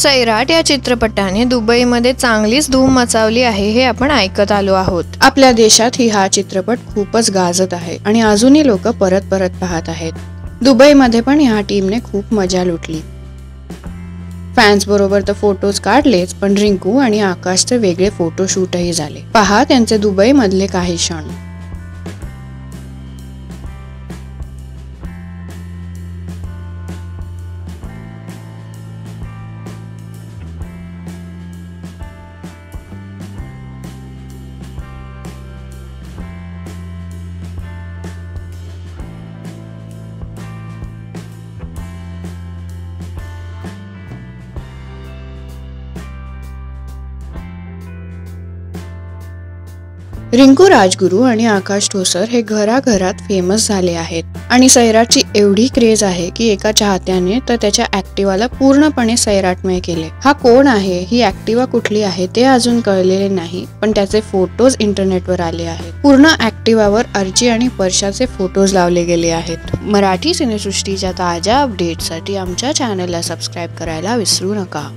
सैराट या चित्रपटाने दुबईमध्ये चांगलीच धूम मचावली आहे हे आपण ऐकत आलो आहोत। आपल्या देशातही हा चित्रपट खूपच गाजत आहे आणि अजूनही लोक परत पाहत आहेत। दुबईमध्ये पण या टीमने खूप मजा लुटली। फॅन्स बरोबर तर फोटोज काढलेच, पण रिंकू आणि आकाशचे वेगळे फोटोशूटही झाले। पहा त्यांचे दुबई मधले काही क्षण। रिंकू राजगुरू आणि आकाश ठोसर हे घराघरात फेमस झाले आहेत आणि सैराटची एवढी क्रेज आहे की एका चाहत्याने तर त्याच्या ऍक्टिवाला पूर्णपणे सैराटमय केले। हा कोण आहे, ही ऍक्टिवा कुठली आहे ते अजून कळलेले नाही, पण त्याचे फोटोज इंटरनेटवर आले आहेत। पूर्ण ऍक्टिवावर अर्ची आणि परशाचे फोटोज लावले गेले आहेत। मराठी सिनेसृष्टीच्या ताज्या अपडेटसाठी आमच्या चॅनलला सबस्क्राईब करायला विसरू नका।